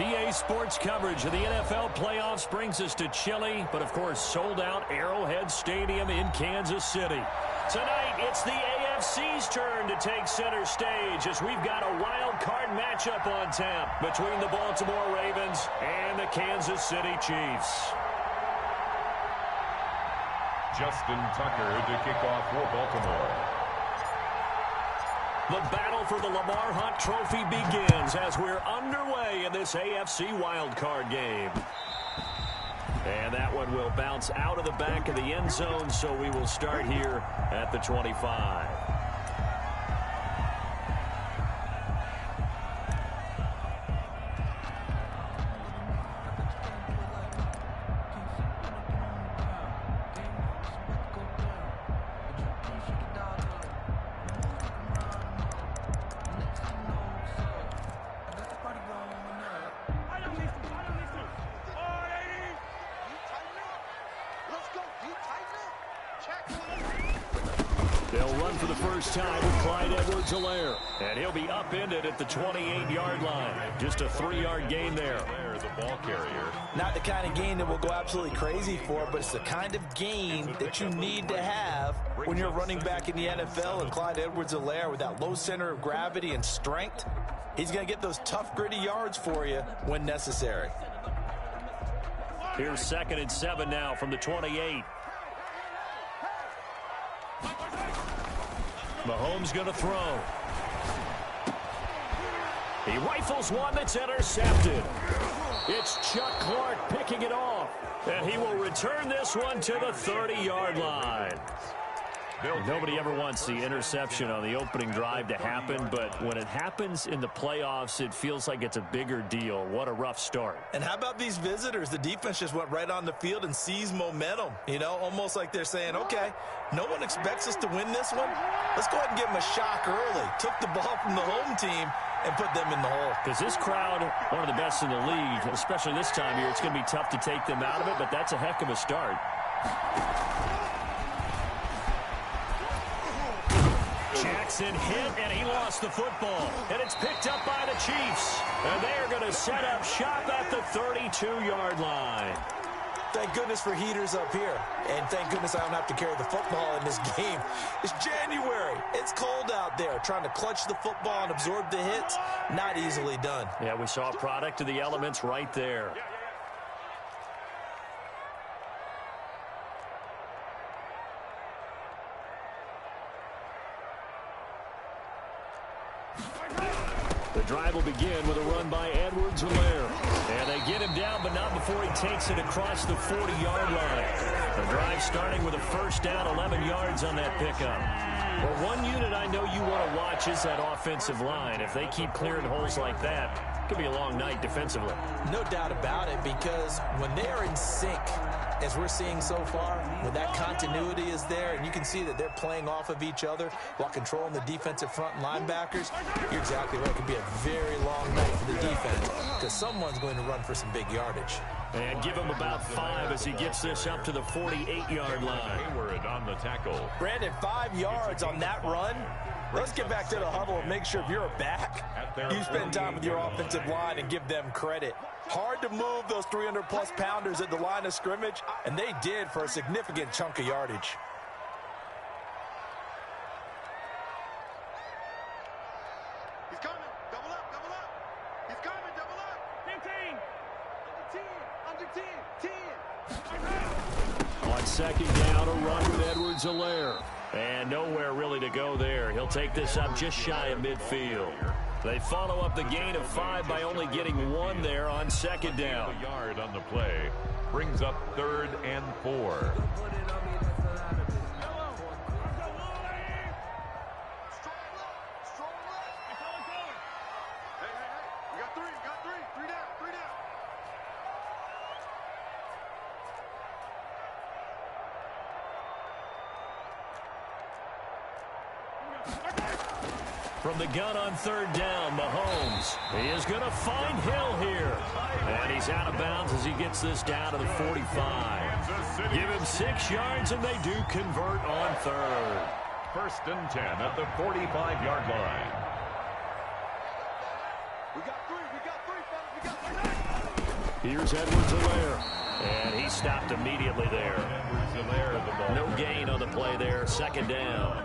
EA Sports coverage of the NFL playoffs brings us to chilly, but of course sold-out Arrowhead Stadium in Kansas City. Tonight, it's the AFC's turn to take center stage as we've got a wild card matchup on tap between the Baltimore Ravens and the Kansas City Chiefs. Justin Tucker to kick off for Baltimore. The battle for the Lamar Hunt Trophy begins as we're underway in this AFC wildcard game. And that one will bounce out of the back of the end zone, so we will start here at the 25. They'll run for the first time with Clyde Edwards-Helaire. And he'll be upended at the 28-yard line. Just a 3-yard gain there. The ball carrier. Not the kind of gain that we'll go absolutely crazy for, but it's the kind of gain that you need to have when you're running back in the NFL. And Clyde Edwards-Helaire, with that low center of gravity and strength, he's going to get those tough, gritty yards for you when necessary. Here's 2nd and 7 now from the 28. Mahomes going to throw. He rifles one that's intercepted. It's Chuck Clark picking it off. And he will return this one to the 30-yard line. Nobody ever wants the interception on the opening drive to happen, but when it happens in the playoffs, it feels like it's a bigger deal. What a rough start. And how about these visitors? The defense just went right on the field and seized momentum. You know, almost like they're saying, okay, no one expects us to win this one. Let's go ahead and give them a shock early. Took the ball from the home team and put them in the hole. Because this crowd, one of the best in the league, especially this time of year, it's going to be tough to take them out of it, but that's a heck of a start. Jackson hit, and he lost the football. And it's picked up by the Chiefs. And they are going to set up shop at the 32-yard line. Thank goodness for heaters up here. And thank goodness I don't have to carry the football in this game. It's January. It's cold out there. Trying to clutch the football and absorb the hits, not easily done. Yeah, we saw a product of the elements right there. The drive will begin with a run by Edwards-Helaire. And they get him down, but not before he takes it across the 40-yard line. The drive starting with a first down, 11 yards on that pickup. Well, one unit I know you want to watch is that offensive line. If they keep clearing holes like that, it could be a long night defensively. No doubt about it, because when they're in sync, as we're seeing so far, when that continuity is there, and you can see that they're playing off of each other while controlling the defensive front linebackers, you're exactly right. It could be a very long night for the defense because someone's going to run for some big yardage. And give him about 5 as he gets this up to the 48-yard line. Hayward on the tackle. Brandon, 5 yards on that run. Let's get back to the huddle and make sure if you're a back, you spend time with your offensive line and give them credit. Hard to move those 300-plus pounders at the line of scrimmage, and they did for a significant chunk of yardage. He's coming. Double up, double up. He's coming, double up. 15. Under 10, under 10, 10. On 2nd down, a run with Edwards-Helaire. And nowhere really to go there. He'll take this up just shy of midfield. They follow up the gain of 5 by only getting 1 there on 2nd down. A yard on the play. Brings up 3rd and 4. From the gun on 3rd down, Mahomes. He is going to find Hill here. And he's out of bounds as he gets this down to the 45. Give him 6 yards, and they do convert on 3rd. 1st and 10 at the 45-yard line. We got 3, fellas. We got 3. Here's Edwards-Helaire. And he stopped immediately there. No gain on the play there. Second down.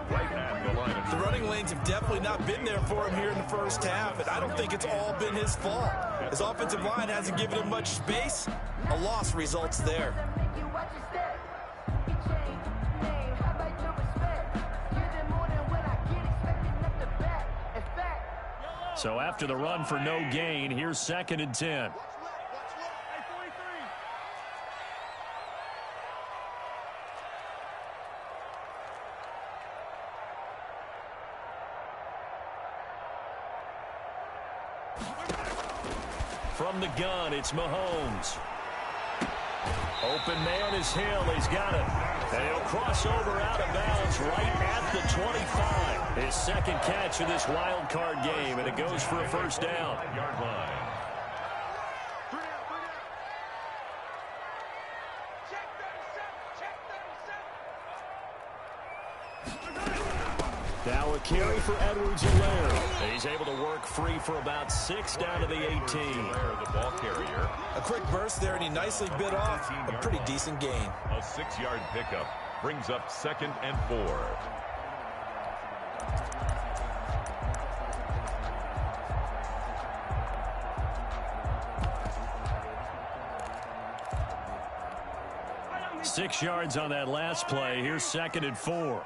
The running lanes have definitely not been there for him here in the first half, and I don't think it's all been his fault. His offensive line hasn't given him much space. A loss results there. So after the run for no gain, here's 2nd and 10. From the gun, it's Mahomes. Open man is Hill. He's got it. And he'll cross over out of bounds right at the 25. His second catch of this wild card game, and it goes for a first down. Yard line. Now a carry for Edwards-Helaire. He's able to work free for about 6 down to the 18. The ball carrier. A quick burst there, and he nicely bit off a pretty decent gain. A 6-yard pickup brings up 2nd and 4. Six yards on that last play. Here's 2nd and 4.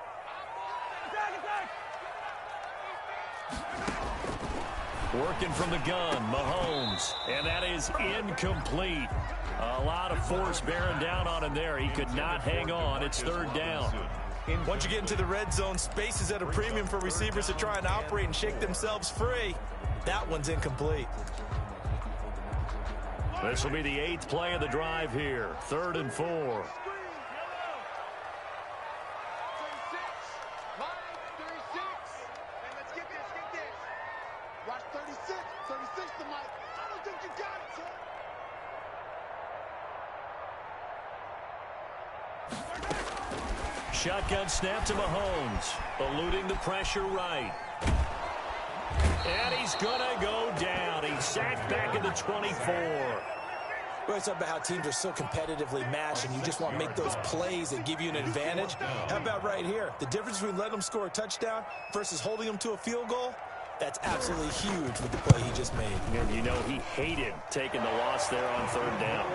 Working from the gun, Mahomes. And that is incomplete. A lot of force bearing down on him there. He could not hang on. It's 3rd down. Once you get into the red zone, space is at a premium for receivers to try and operate and shake themselves free. That one's incomplete. This will be the 8th play of the drive here. 3rd and 4. Shotgun snap to Mahomes, eluding the pressure right. And he's going to go down. He's sacked back at the 24. We always talk about how teams are so competitively matched, and you just want to make those plays that give you an advantage. How about right here? The difference between letting them score a touchdown versus holding them to a field goal, that's absolutely huge with the play he just made. And you know he hated taking the loss there on 3rd down.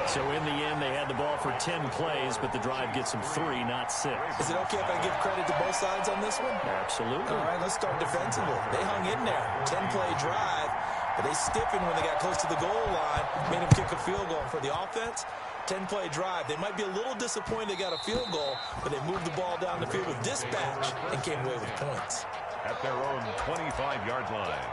So in the end, they had the ball for 10 plays, but the drive gets them 3, not 6. Is it okay if I give credit to both sides on this one? Absolutely. All right, let's start defensively. They hung in there. 10-play drive, but they stiffened when they got close to the goal line, made them kick a field goal. For the offense, 10-play drive. They might be a little disappointed they got a field goal, but they moved the ball down the field with dispatch and came away with points. At their own 25-yard line.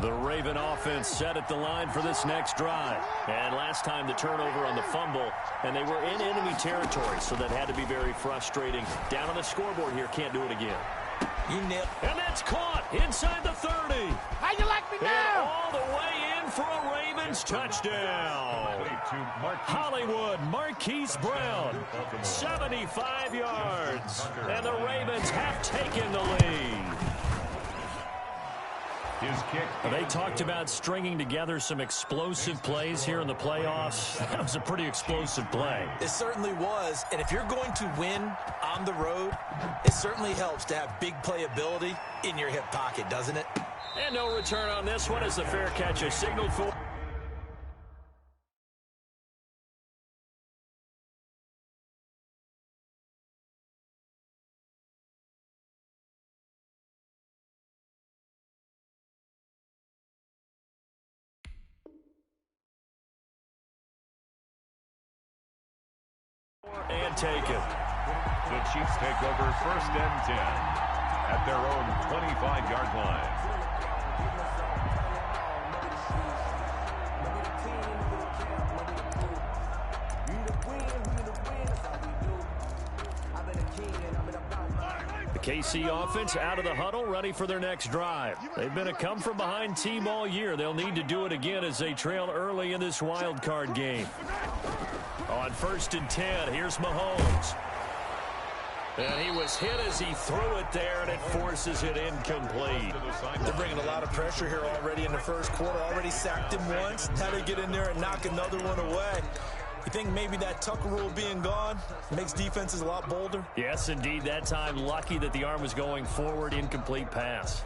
The Raven offense set at the line for this next drive. And last time the turnover on the fumble, and they were in enemy territory, so that had to be very frustrating. Down on the scoreboard here, can't do it again. You nailed. And that's caught inside the 30. How you like me And now? all the way in for a Ravens touchdown. Hollywood Marquise Brown, 75 yards. And the Ravens have taken the lead. His kick. They talked about stringing together some explosive plays here in the playoffs. That was a pretty explosive play. It certainly was, and if you're going to win on the road, it certainly helps to have big playability in your hip pocket, doesn't it? And no return on this one as the fair catch is signaled for. And taken. The Chiefs take over 1st and 10 at their own 25-yard line. The KC offense out of the huddle, ready for their next drive. They've been a come-from-behind team all year. They'll need to do it again as they trail early in this wild card game. On 1st and 10, here's Mahomes. And he was hit as he threw it there, and it forces it incomplete. They're bringing a lot of pressure here already in the first quarter. Already sacked him once. Now they get in there and knock another one away. You think maybe that Tucker rule being gone makes defenses a lot bolder? Yes, indeed. That time, lucky that the arm was going forward. Incomplete pass.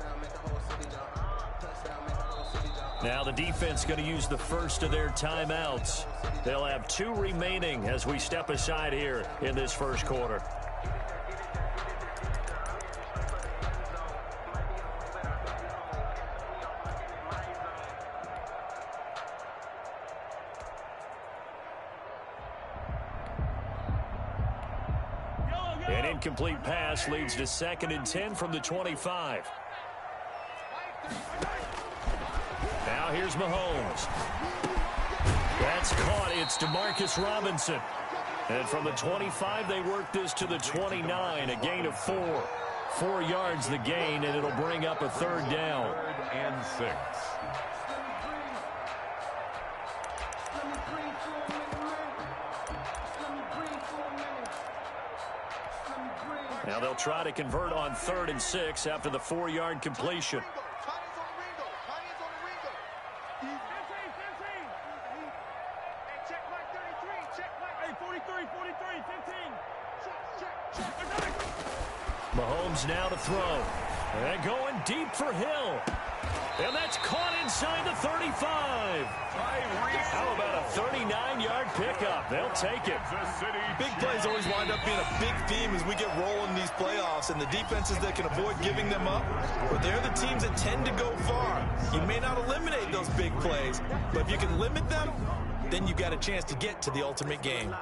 Now the defense going to use the first of their timeouts. They'll have 2 remaining as we step aside here in this first quarter. An incomplete pass leads to 2nd and 10 from the 25. Now here's Mahomes. That's caught. It's DeMarcus Robinson. And from the 25, they work this to the 29. A gain of 4. 4 yards the gain, and it'll bring up a 3rd down. 3rd and 6. Now they'll try to convert on 3rd and 6 after the 4-yard completion. Mahomes now to throw. And going deep for Hill. And that's caught inside the 35. How about a 39-yard pickup? They'll take it. Big plays always wind up being a big theme as we get rolling in these playoffs, and the defenses that can avoid giving them up, but they're the teams that tend to go far. You may not eliminate those big plays, but if you can limit them, then you got a chance to get to the ultimate game.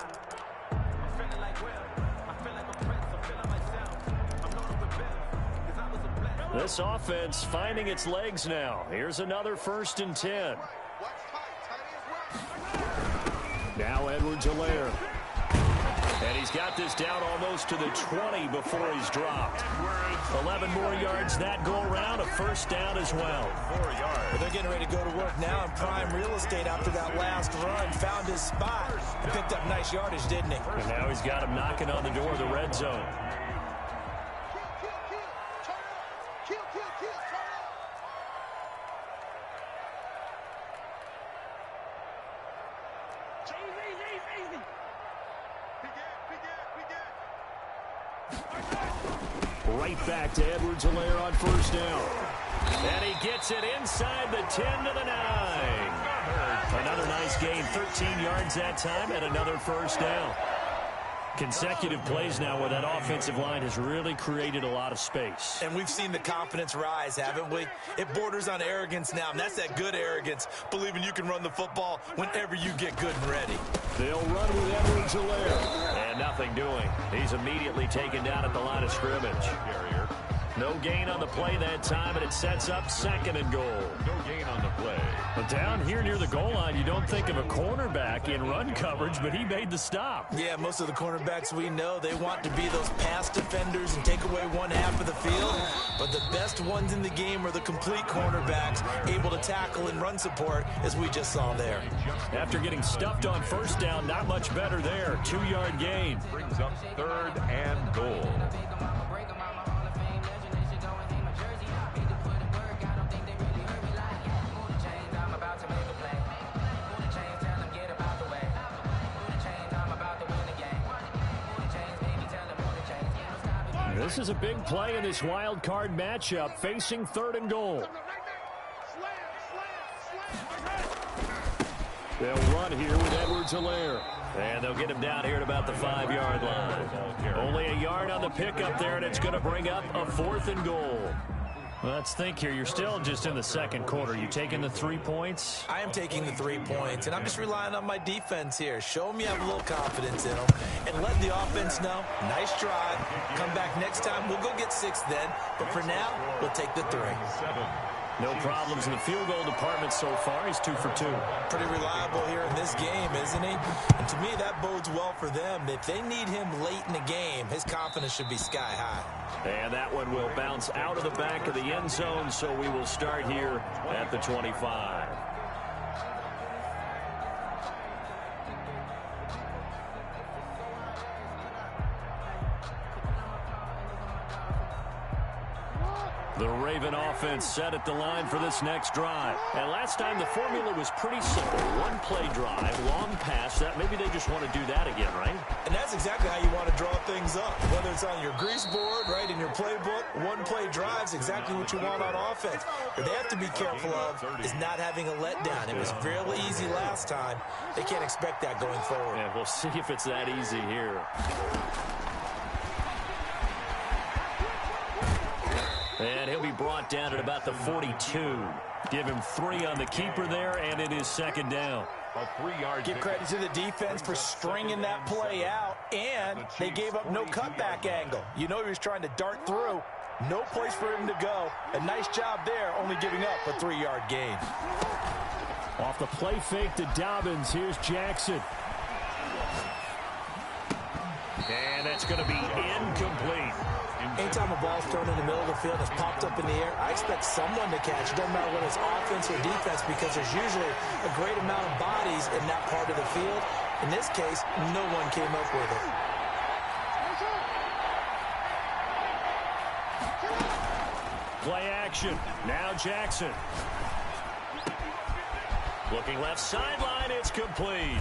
This offense finding its legs now. Here's another 1st and 10. Now Edwards-Helaire. And he's got this down almost to the 20 before he's dropped. 11 more yards that go around, a 1st down as well. 4 yards. Well, they're getting ready to go to work now in prime real estate after that last run. Found his spot and picked up nice yardage, didn't he? And now he's got him knocking on the door of the red zone. Right back to Edwards-Helaire on 1st down. And he gets it inside the 10 to the 9. Another nice gain, 13 yards that time, and another 1st down. Consecutive plays now where that offensive line has really created a lot of space. And we've seen the confidence rise, haven't we? It borders on arrogance now, and that's that good arrogance, believing you can run the football whenever you get good and ready. They'll run with Edwards-Helaire. And nothing doing. He's immediately taken down at the line of scrimmage. No gain on the play that time, and it sets up 2nd and goal. No gain on the play. But down here near the goal line, you don't think of a cornerback in run coverage, but he made the stop. Yeah, most of the cornerbacks we know, they want to be those pass defenders and take away one half of the field. But the best ones in the game are the complete cornerbacks, able to tackle and run support, as we just saw there. After getting stuffed on 1st down, not much better there. 2-yard gain. Brings up 3rd and goal. This is a big play in this wild card matchup, facing 3rd and goal. They'll run here with Edwards-Helaire. And they'll get him down here at about the 5-yard line. Only a yard on the pickup there, and it's going to bring up a 4th and goal. Let's think here. You're still just in the 2nd quarter. You taking the 3 points? I am taking the 3 points, and I'm just relying on my defense here. Show them you have a little confidence in them, and let the offense know, nice drive. Come back next time. We'll go get 6 then, but for now, we'll take the 3. No problems in the field goal department so far. He's 2 for 2. Pretty reliable here in this game, isn't he? And to me, that bodes well for them. If they need him late in the game, his confidence should be sky high. And that one will bounce out of the back of the end zone, so we will start here at the 25. The Raven offense set at the line for this next drive. And last time the formula was pretty simple. One-play drive, long pass. That maybe they just want to do that again, right? And that's exactly how you want to draw things up. Whether it's on your grease board, right, in your playbook, one-play drive's exactly what you want on offense. What they have to be careful of is not having a letdown. It was fairly easy last time. They can't expect that going forward. Yeah, we'll see if it's that easy here. And he'll be brought down at about the 42. Give him 3 on the keeper there, and it is second down. A 3-yard. Give credit to the defense for stringing that play out, and they gave up no cutback angle. You know he was trying to dart through. No place for him to go. A nice job there, only giving up a 3-yard gain. Off the play fake to Dobbins. Here's Jackson. And that's going to be incomplete. Anytime a ball's thrown in the middle of the field, it's popped up in the air, I expect someone to catch. It doesn't matter whether it's offense or defense, because there's usually a great amount of bodies in that part of the field. In this case, no one came up with it. Play action. Now Jackson. Looking left sideline, it's complete.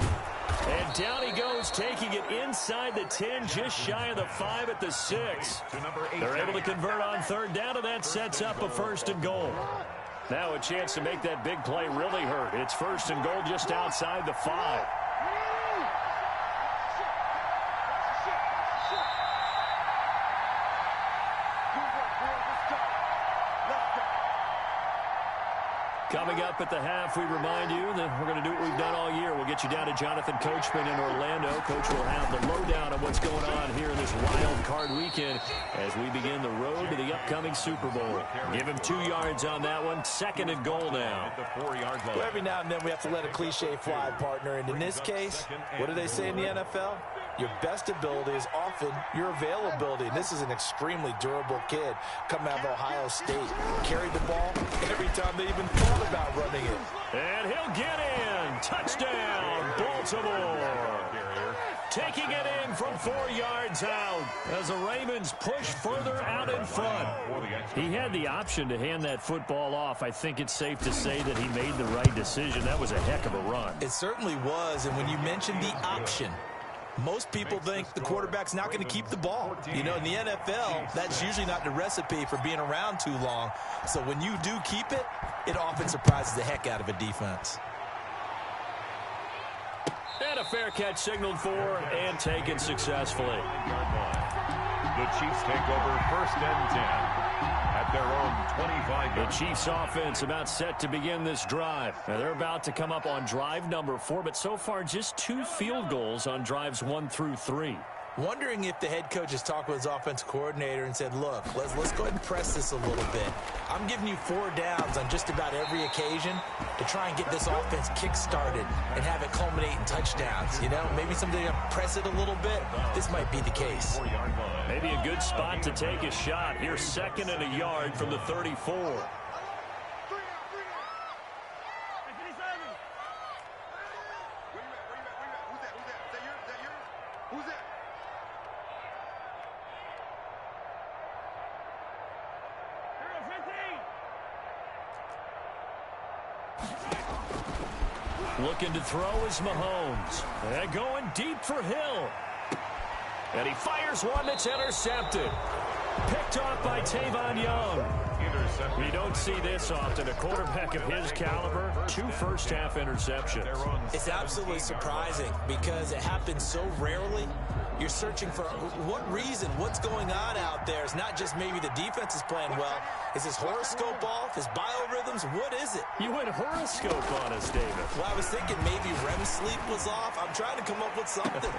And down he goes, taking it inside the 10, just shy of the 5 at the 6. They're able to convert on third down, and that sets up a 1st and goal. Now a chance to make that big play really hurt. It's 1st and goal just outside the 5. Coming up at the half, we remind you that we're going to do what we've done all year. We'll get you down to Jonathan Coachman in Orlando. Coach will have the lowdown on what's going on here in this wild card weekend as we begin the road to the upcoming Super Bowl. Give him 2 yards on that one. 2nd and goal now. Well, every now and then we have to let a cliche fly, partner. And in this case, what do they say in the NFL? Your best ability is often your availability. And this is an extremely durable kid coming out of Ohio State. Carried the ball every time they even thought about running it. And he'll get in. Touchdown, Baltimore. Taking it in from 4 yards out as the Ravens push further out in front. He had the option to hand that football off. I think it's safe to say that he made the right decision. That was a heck of a run. It certainly was. And when you mentioned the option, most people think the quarterback's not going to keep the ball. You know, in the NFL, that's usually not the recipe for being around too long. So when you do keep it, it often surprises the heck out of a defense. And a fair catch signaled for and taken successfully. The Chiefs take over 1st and 10 at their own 25. The Chiefs offense about set to begin this drive. Now they're about to come up on drive number 4, but so far just 2 field goals on drives 1 through 3. Wondering if the head coach has talked with his offensive coordinator and said, look, let's go ahead and press this a little bit. I'm giving you 4 downs on just about every occasion to try and get this offense kick-started and have it culminate in touchdowns. You know, maybe somebody to press it a little bit. This might be the case. Maybe a good spot to take a shot. Here's 2nd and a yard from the 34. Looking to throw is Mahomes. And going deep for Hill. And he fires one that's intercepted. Picked off by Tavon Young. We don't see this often. A quarterback of his caliber, 2 first-half interceptions. It's absolutely surprising because it happens so rarely. You're searching for what reason, what's going on out there. It's not just maybe the defense is playing well. Is his horoscope off? His biorhythms? What is it? You went horoscope on us, David. Well, I was thinking maybe REM sleep was off. I'm trying to come up with something.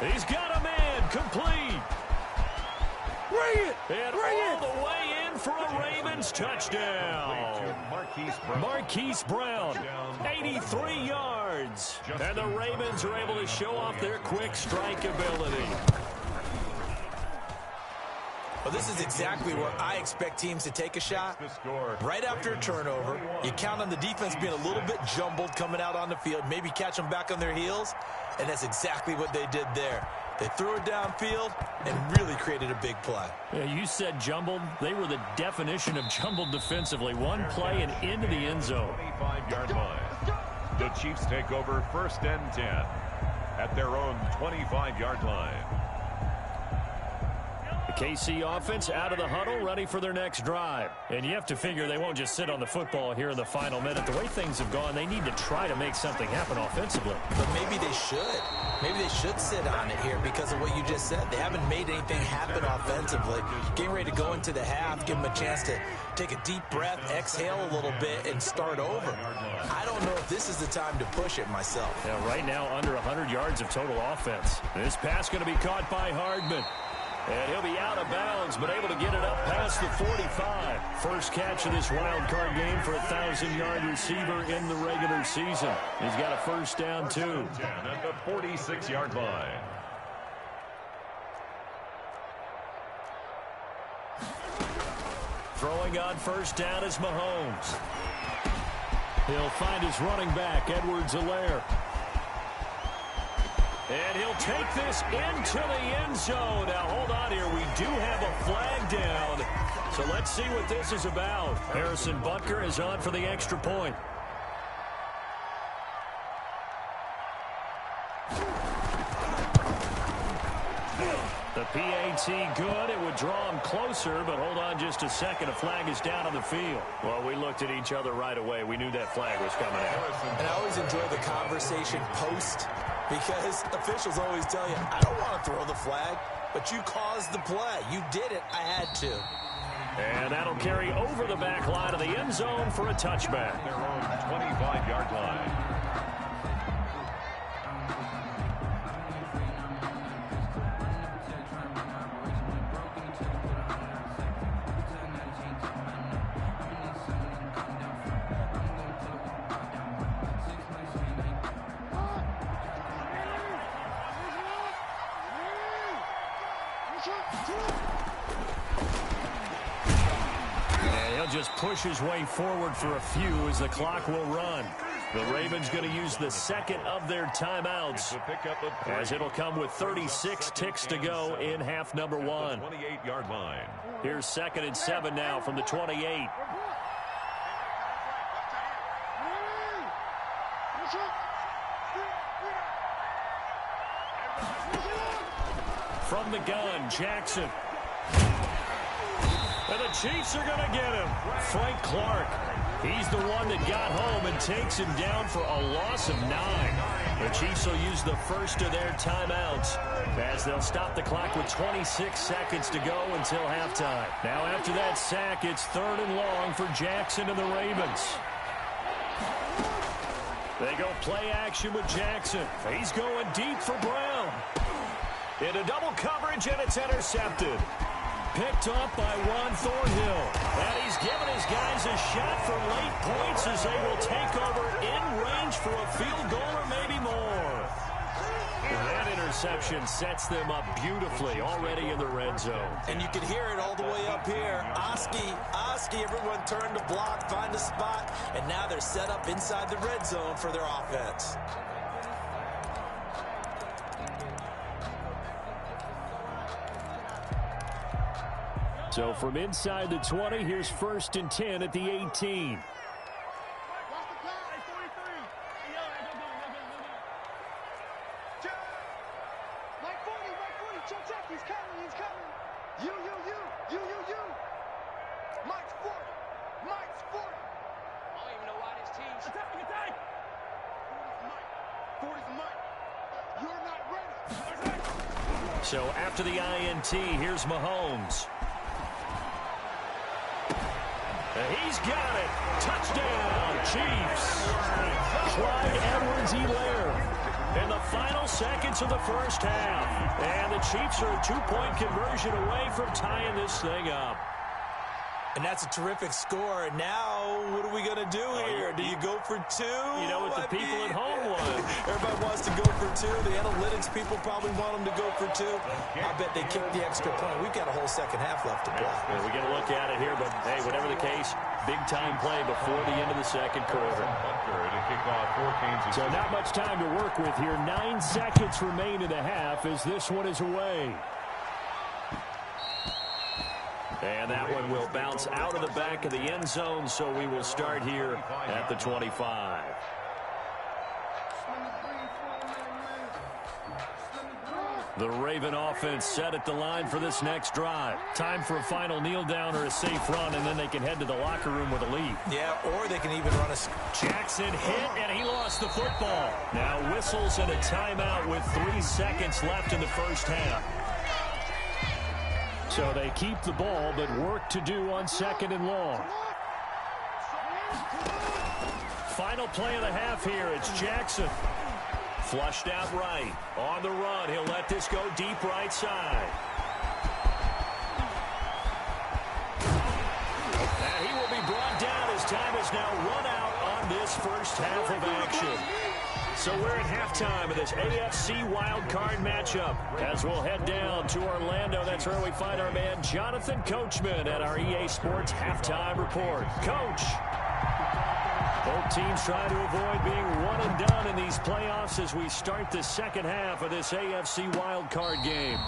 He's got a man complete. Bring it! And all the way in for a Ravens touchdown. Marquise Brown, 83 yards. And the Ravens are able to show off their quick strike ability. Well, this is exactly where I expect teams to take a shot. Right after a turnover, you count on the defense being a little bit jumbled coming out on the field, maybe catch them back on their heels, and that's exactly what they did there. They threw it downfield and really created a big play. Yeah, you said jumbled. They were the definition of jumbled defensively. One play and into the end zone. 25-yard line. The Chiefs take over 1st and 10 at their own 25-yard line. The KC offense out of the huddle, ready for their next drive. And you have to figure they won't just sit on the football here in the final minute. The way things have gone, they need to try to make something happen offensively. But maybe they should. Maybe they should sit on it here because of what you just said. They haven't made anything happen offensively. Getting ready to go into the half, give them a chance to take a deep breath, exhale a little bit, and start over. I don't know if this is the time to push it myself. Yeah, right now, under 100 yards of total offense. This pass going to be caught by Hardman. And he'll be out of bounds, but able to get it up past the 45. First catch of this wild card game for a 1,000-yard receiver in the regular season. He's got a first down, too. At the 46-yard line. Throwing on first down is Mahomes. He'll find his running back, Edwards-Helaire. And he'll take this into the end zone. Now, hold on here. We do have a flag down. So let's see what this is about. Harrison Butker is on for the extra point. The PAT good. It would draw him closer, but hold on just a second. A flag is down on the field. Well, we looked at each other right away. We knew that flag was coming out. And I always enjoy the conversation post because officials always tell you, I don't want to throw the flag, but you caused the play. You did it. I had to. And that'll carry over the back line of the end zone for a touchback. Their own 25-yard line. Just push his way forward for a few as the clock will run. The Ravens going to use the second of their timeouts as it'll come with 36 ticks to go in half number one. 28-yard line. Here's 2nd and 7 now from the 28. From the gun, Jackson. And the Chiefs are going to get him. Frank Clark. He's the one that got home and takes him down for a loss of 9. The Chiefs will use the first of their timeouts as they'll stop the clock with 26 seconds to go until halftime. Now after that sack, it's 3rd and long for Jackson and the Ravens. They go play action with Jackson. He's going deep for Brown. Into double coverage, and it's intercepted. Picked up by Juan Thornhill. And he's given his guys a shot for late points as they will take over in range for a field goal or maybe more. And that interception sets them up beautifully already in the red zone. And you can hear it all the way up here. Oski, everyone turned to block, find a spot, and now they're set up inside the red zone for their offense. So from inside the 20, here's 1st and 10 at the 18. So after the INT, here's Mahomes. He's got it. Touchdown, Chiefs. Clyde Edwards-Helaire in the final seconds of the first half. And the Chiefs are a 2-point conversion away from tying this thing up. And that's a terrific score. And now, what are we going to do here? Do you go for 2? You know what the people at home want. Everybody wants to go for 2. The analytics people probably want them to go for 2. I bet they kick the extra point. We've got a whole second half left to play. Yeah, we're going to look at it here, but, hey, whatever the case, big-time play before the end of the second quarter. So not much time to work with here. 9 seconds remain in the half as this one is away. And that one will bounce out of the back of the end zone, so we will start here at the 25. The Raven offense set at the line for this next drive. Time for a final kneel down or a safe run, and then they can head to the locker room with a lead. Yeah, or they can even run a... Jackson hit, and he lost the football. Now whistles and a timeout with 3 seconds left in the first half. So they keep the ball, but work to do on 2nd and long. Final play of the half here. It's Jackson. Flushed out right. On the run. He'll let this go deep right side. And he will be brought down as time is now run out on this first half of action. So we're at halftime of this AFC wildcard matchup. As we'll head down to Orlando, that's where we find our man Jonathan Coachman at our EA Sports Halftime Report. Coach. Both teams trying to avoid being one and done in these playoffs as we start the second half of this AFC wildcard game.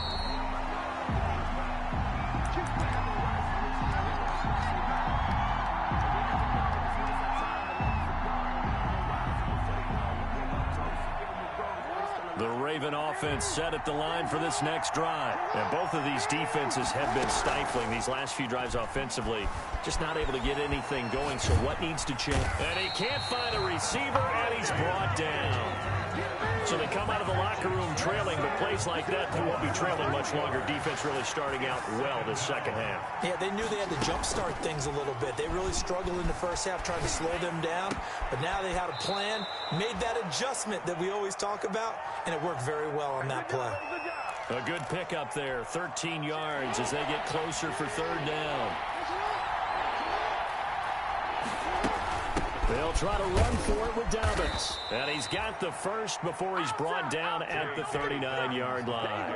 The Raven offense set at the line for this next drive. And both of these defenses have been stifling these last few drives offensively. Just not able to get anything going, so what needs to change? And he can't find a receiver, and he's brought down. So they come out of the locker room trailing, but plays like that, they won't be trailing much longer. Defense really starting out well this second half. Yeah, they knew they had to jumpstart things a little bit. They really struggled in the first half trying to slow them down, but now they had a plan, made that adjustment that we always talk about, and it worked very well on that play. A good pickup there, 13 yards as they get closer for 3rd down. They'll try to run for it with Dobbins. And he's got the first before he's brought down at the 39-yard line.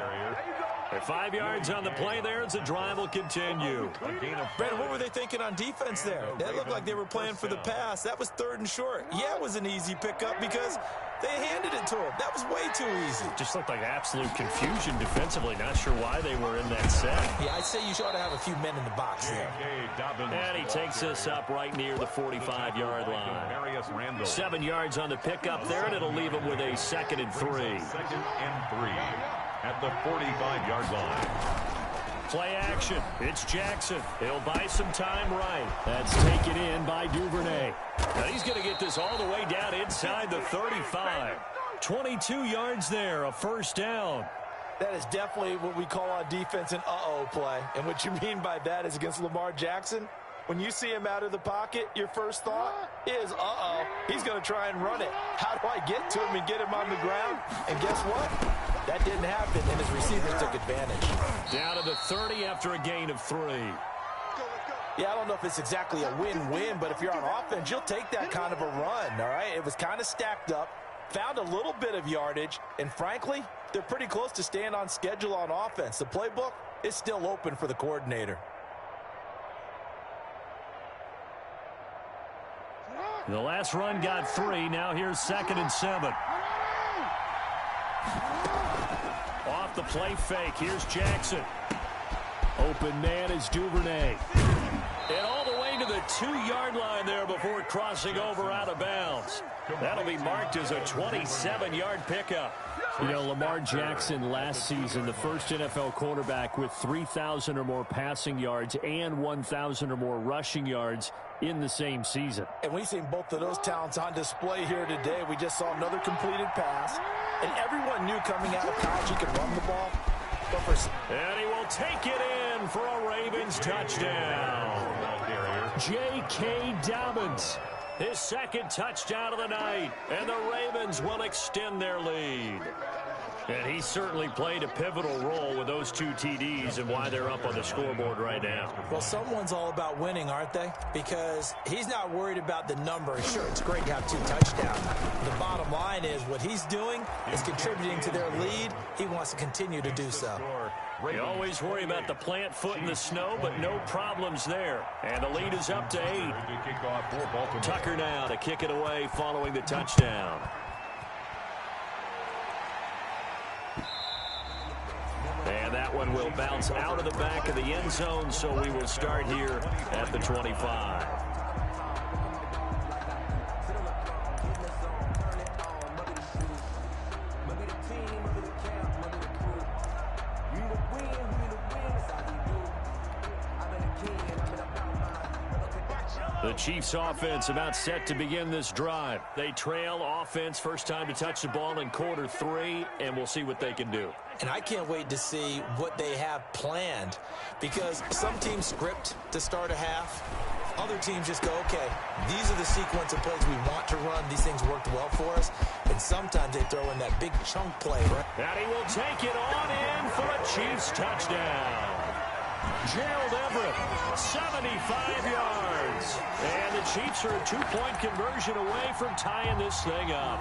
At 5 yards on the play there as the drive will continue. Brandon, what were they thinking on defense there? That looked like they were playing for the pass. That was 3rd and short. Yeah, it was an easy pickup because they handed it to him. That was way too easy. Just looked like absolute confusion defensively. Not sure why they were in that set. Yeah, I'd say you ought to have a few men in the box there. And he takes us up right near the 45-yard line. 7 yards on the pickup there, and it'll leave him with a 2nd and 3. 2nd and 3 at the 45-yard line. Play action. It's Jackson. He'll buy some time right. That's taken in by Duvernay. Now he's going to get this all the way down inside the 35. 22 yards there, a 1st down. That is definitely what we call on defense an uh-oh play. And what you mean by that is against Lamar Jackson, when you see him out of the pocket, your first thought is, uh-oh, he's going to try and run it. How do I get to him and get him on the ground? And guess what? That didn't happen, and his receivers took advantage. Down to the 30 after a gain of 3. Yeah, I don't know if it's exactly a win-win, but if you're on offense, you'll take that kind of a run, all right? It was kind of stacked up, found a little bit of yardage, and frankly, they're pretty close to staying on schedule on offense. The playbook is still open for the coordinator. The last run got 3. Now here's 2nd and 7. Off the play fake. Here's Jackson. Open man is Duvernay. And all the way to the 2-yard line there before crossing over out of bounds. That'll be marked as a 27-yard pickup. You know, Lamar Jackson last season, the first NFL quarterback with 3,000 or more passing yards and 1,000 or more rushing yards in the same season. And we've seen both of those talents on display here today. We just saw another completed pass. And everyone knew coming out of college he could run the ball. And he will take it in for a Ravens touchdown. J.K. Dobbins, his 2nd touchdown of the night. And the Ravens will extend their lead. And he certainly played a pivotal role with those 2 TDs and why they're up on the scoreboard right now. Well, someone's all about winning, aren't they? Because he's not worried about the number. Sure, it's great to have 2 touchdowns. The bottom line is what he's doing is contributing to their lead. He wants to continue to do so. You always worry about the plant foot in the snow, but no problems there. And the lead is up to 8. Tucker now to kick it away following the touchdown. And that one will bounce out of the back of the end zone, so we will start here at the 25. The Chiefs offense about set to begin this drive. They trail offense, first time to touch the ball in quarter 3, and we'll see what they can do. And I can't wait to see what they have planned, because some teams script to start a half. Other teams just go, okay, these are the sequence of plays we want to run. These things worked well for us. And sometimes they throw in that big chunk play. Right? And he will take it on in for a Chiefs touchdown. Gerald Everett, 75 yards. And the Chiefs are a 2-point conversion away from tying this thing up.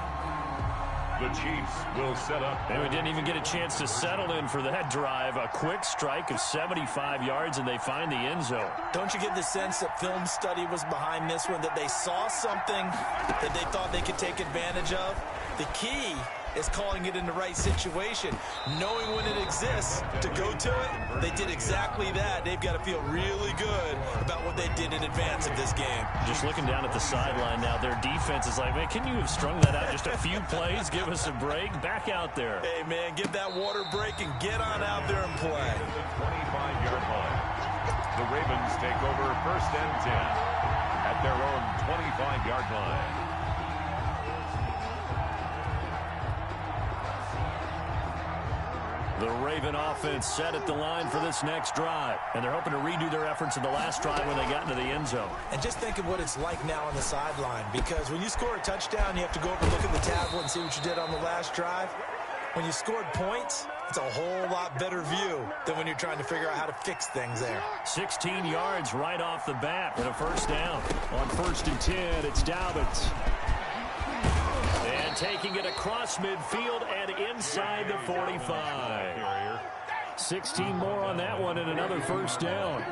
The Chiefs will set up. And we didn't even get a chance to settle in for that drive. A quick strike of 75 yards, and they find the end zone. Don't you get the sense that film study was behind this one, that they saw something that they thought they could take advantage of? The key is calling it in the right situation, knowing when it exists to go to it. They did exactly that. They've got to feel really good about what they did in advance of this game. Just looking down at the sideline now, their defense is like, man, can you have strung that out just a few plays? Give us a break. Back out there. Hey, man, give that water break and get on out there and play. 25-yard line. The Ravens take over first and 10 at their own 25-yard line. The Raven offense set at the line for this next drive. And they're hoping to redo their efforts in the last drive when they got into the end zone. And just think of what it's like now on the sideline. Because when you score a touchdown, you have to go over and look at the tablet and see what you did on the last drive. When you scored points, it's a whole lot better view than when you're trying to figure out how to fix things there. 16 yards right off the bat and a first down. On first and 10, it's Dobbins. And taking it across midfield and inside the 45. 16 more on that one and another first down.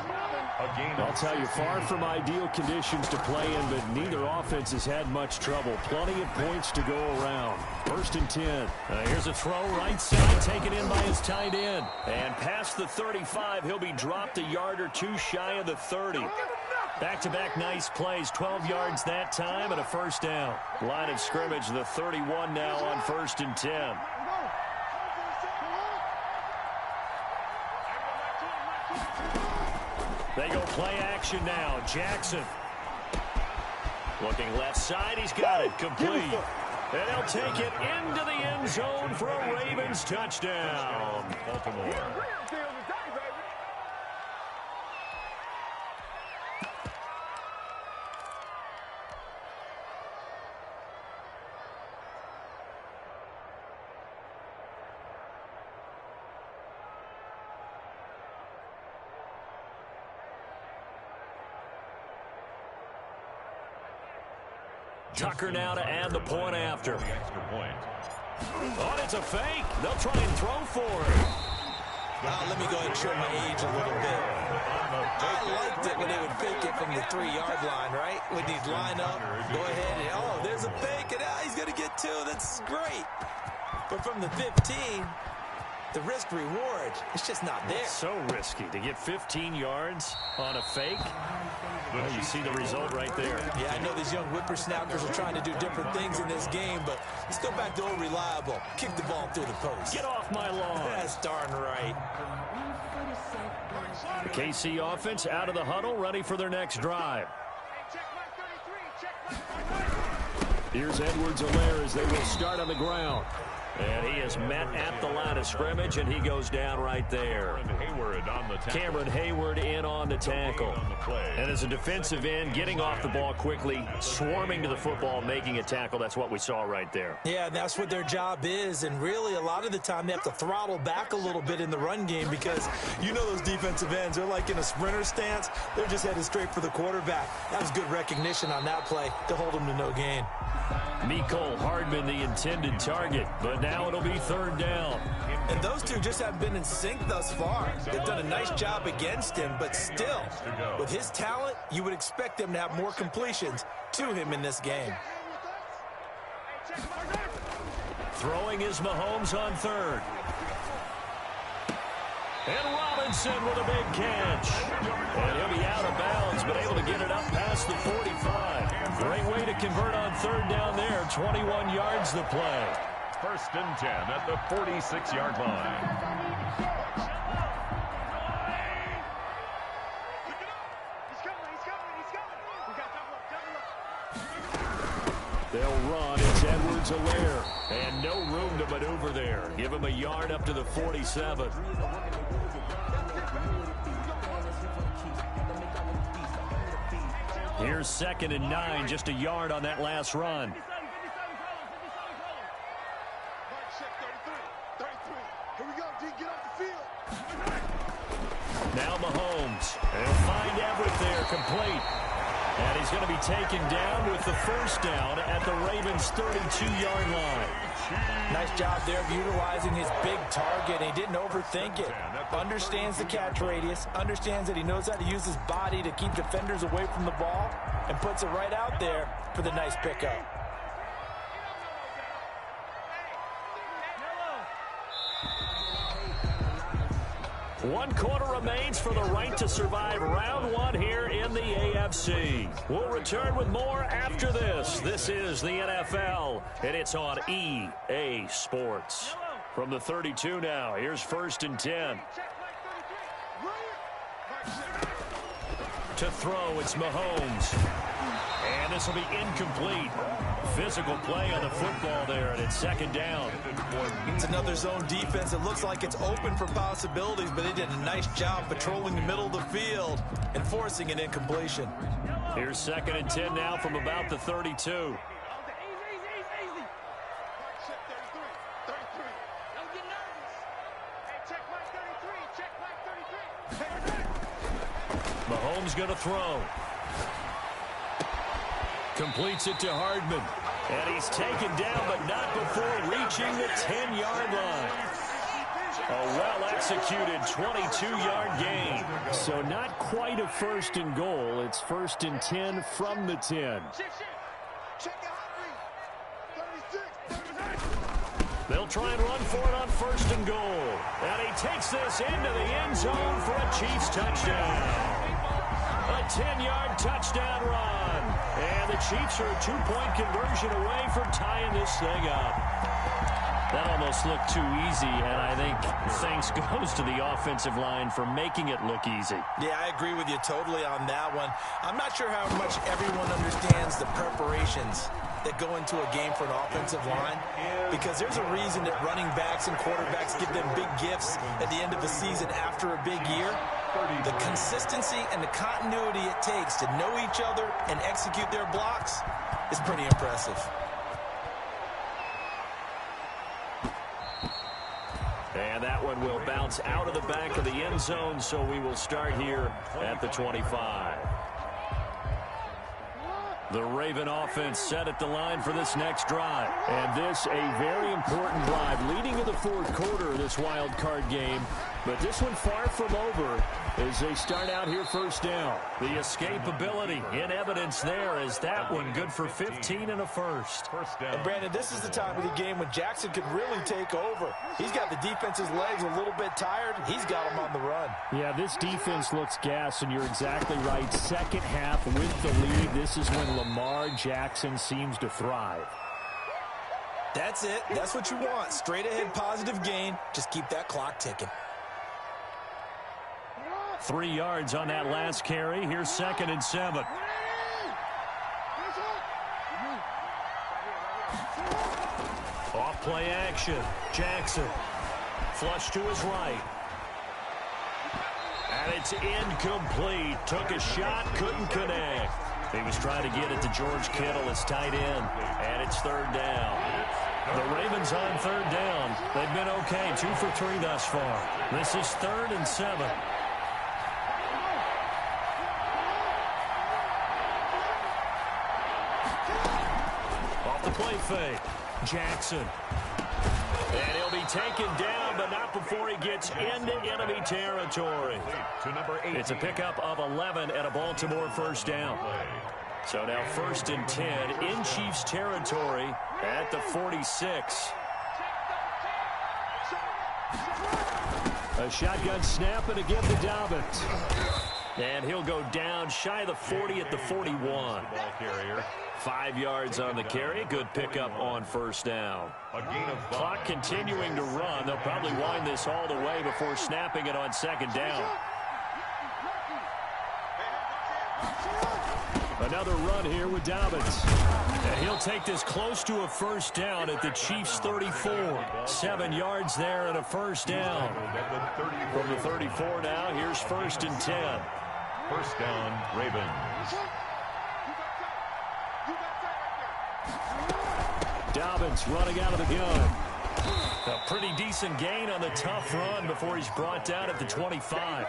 I'll tell you, far from ideal conditions to play in, but neither offense has had much trouble. Plenty of points to go around. First and 10. Here's a throw right side, taken in by his tight end. And past the 35, he'll be dropped a yard or 2 shy of the 30. Back-to-back nice plays, 12 yards that time and a first down. Line of scrimmage, the 31 now on first and 10. They go play action now. Jackson. Looking left side, he's got it. Complete. And he'll take it into the end zone for a Ravens touchdown. Baltimore. Tucker now to add the point after. Extra point. Oh, it's a fake. They'll try and throw for it. Let me go ahead and show my age a little bit. I liked it when they would fake it from the 3-yard line, right? When he'd line up, go ahead and, oh, there's a fake, and he's going to get 2. That's great. But from the 15, the risk-reward, it's just not there. It's so risky to get 15 yards on a fake. Well, you see the result right there. Yeah, I know these young whippersnappers are trying to do different things in this game, but let's go back to old reliable. Kick the ball through the post. Get off my lawn. That's darn right. The KC offense out of the huddle, ready for their next drive. Here's Edwards-Helaire as they will start on the ground. And he is met at the line of scrimmage, and he goes down right there. Cameron Hayward in on the tackle. And as a defensive end, getting off the ball quickly, swarming to the football, making a tackle, that's what we saw right there. Yeah, that's what their job is, and really a lot of the time they have to throttle back a little bit in the run game because you know those defensive ends, they're like in a sprinter stance. They're just headed straight for the quarterback. That was good recognition on that play to hold him to no gain. Mecole Hardman, the intended target, but now it'll be third down. And those two just haven't been in sync thus far. They've done a nice job against him, but still, with his talent, you would expect them to have more completions to him in this game. Throwing is Mahomes on third. And Robinson with a big catch. And he'll be out of bounds, but able to get it up past the 45. Great way to convert on third down there. 21 yards the play. First and 10 at the 46-yard line. They'll run. It's Edwards-Helaire. And no room to maneuver there. Give him a yard up to the 47. Here's 2nd and 9, just a yard on that last run. Now Mahomes. They'll find Everett there, complete. And he's going to be taken down with the first down at the Ravens' 32-yard line. Nice job there of utilizing his big target. He didn't overthink it. Understands the catch radius. Understands that he knows how to use his body to keep defenders away from the ball. And puts it right out there for the nice pickup. One quarter remains for the right to survive round one here in the AFC. We'll return with more after this. This is the NFL, and it's on EA Sports. From the 32 now, here's 1st and 10. To throw, it's Mahomes. And this will be incomplete. Physical play on the football there, and it's 2nd down. It's another zone defense. It looks like it's open for possibilities, but they did a nice job patrolling the middle of the field and forcing an incompletion. Here's 2nd and 10 now from about the 32. Mahomes going to throw. Completes it to Hardman. And he's taken down, but not before reaching the 10-yard line. A well-executed 22-yard gain. So not quite a 1st and goal. It's 1st and 10 from the 10. They'll try and run for it on 1st and goal. And he takes this into the end zone for a Chiefs touchdown. A 10-yard touchdown run. And the Chiefs are a 2-point conversion away from tying this thing up. That almost looked too easy, and I think thanks goes to the offensive line for making it look easy. Yeah, I agree with you totally on that one. I'm not sure how much everyone understands the preparations that go into a game for an offensive line, because there's a reason that running backs and quarterbacks give them big gifts at the end of the season after a big year. The consistency and the continuity it takes to know each other and execute their blocks is pretty impressive. And that one will bounce out of the back of the end zone, so we will start here at the 25. The Raven offense set at the line for this next drive. And this a very important drive leading to the 4th quarter of this wild card game. But this one far from over as they start out here 1st down. The escapability in evidence there as that one good for 15 and a first. And Brandon, this is the time of the game when Jackson could really take over. He's got the defense's legs a little bit tired. He's got them on the run. Yeah, this defense looks gassed, and you're exactly right. Second half with the lead, this is when Lamar Jackson seems to thrive. That's it. That's what you want. Straight ahead positive gain. Just keep that clock ticking. 3 yards on that last carry. Here's 2nd and 7. Off play action. Jackson. Flush to his right. And it's incomplete. Took a shot, couldn't connect. He was trying to get it to George Kittle, his tight end. And it's third down. The Ravens on third down. They've been okay, 2 for 3 thus far. This is 3rd and 7. Off the play fake. Jackson. And he'll be taken down, but not before he gets into enemy territory. It's a pickup of 11 and a Baltimore first down. So now 1st and 10 in Chiefs territory at the 46. A shotgun snap and again to Dobbins. And he'll go down shy of the 40 at the 41. 5 yards on the carry. Good pickup on first down. Clock continuing to run. They'll probably wind this all the way before snapping it on 2nd down. Another run here with Dobbins. And he'll take this close to a first down at the Chiefs' 34. 7 yards there and a first down. From the 34 now, here's 1st and 10. First down, Ravens. Dobbins running out of the gun. A pretty decent gain on the tough run before he's brought down at the 25.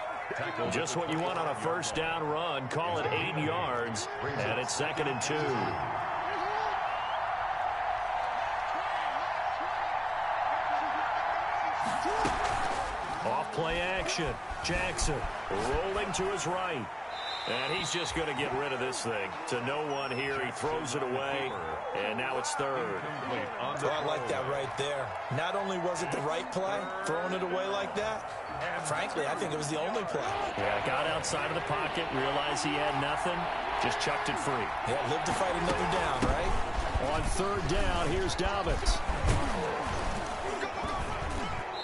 Just what you want on a first down run. Call it 8 yards, and it's 2nd and 2. Off play action. Jackson rolling to his right. And he's just going to get rid of this thing. To no one here. He throws it away, and now it's 3rd. Oh, I like that right there. Not only was it the right play, throwing it away like that, frankly, I think it was the only play. Yeah, got outside of the pocket, realized he had nothing, just chucked it free. Yeah, live to fight another down, right? On 3rd down, here's Dobbins.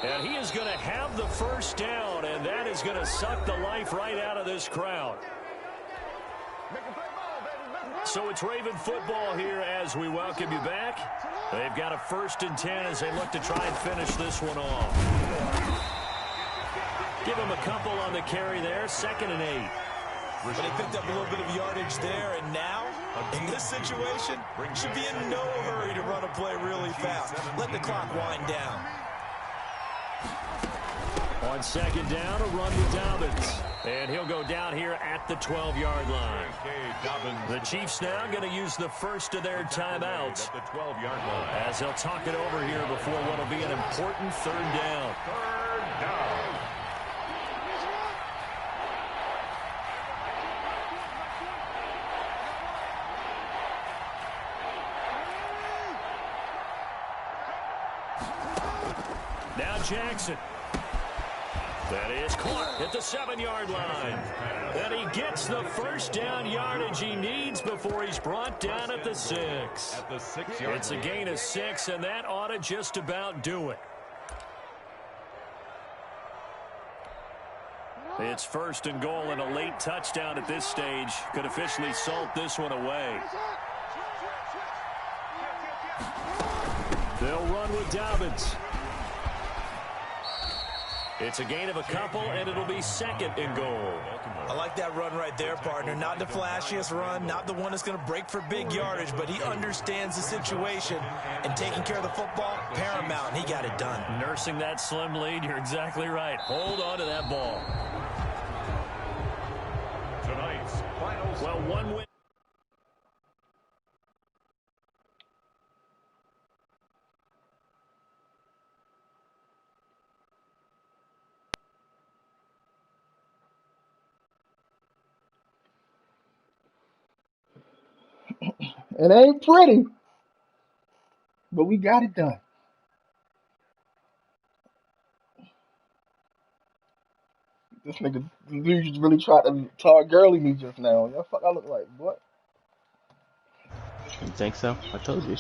And he is going to have the first down, and that is going to suck the life right out of this crowd. So it's Raven football here as we welcome you back. They've got a 1st and 10 as they look to try and finish this one off. Give him a couple on the carry there, 2nd and 8. But they picked up a little bit of yardage there, and now, in this situation, should be in no hurry to run a play really fast. Let the clock wind down. On 2nd down, a run with Dobbins. And he'll go down here at the 12-yard line. The Chiefs now going to use the first of their timeouts as they'll talk it over here before what will be an important 3rd down. Now Jackson. That is caught at the 7-yard line. And he gets the first down yardage he needs before he's brought down at the 6. It's a gain of 6, and that ought to just about do it. It's 1st and goal, and a late touchdown at this stage could officially salt this one away. They'll run with Dobbins. It's a gain of a couple, and it'll be 2nd and goal. I like that run right there, partner. Not the flashiest run, not the one that's going to break for big yardage, but he understands the situation, and taking care of the football, paramount. He got it done. Nursing that slim lead, you're exactly right. Hold on to that ball. Tonight's final. Well, one win. It ain't pretty, but we got it done. This nigga dude really tried to talk girly me just now. What the fuck I look like, boy? You think so? I told you.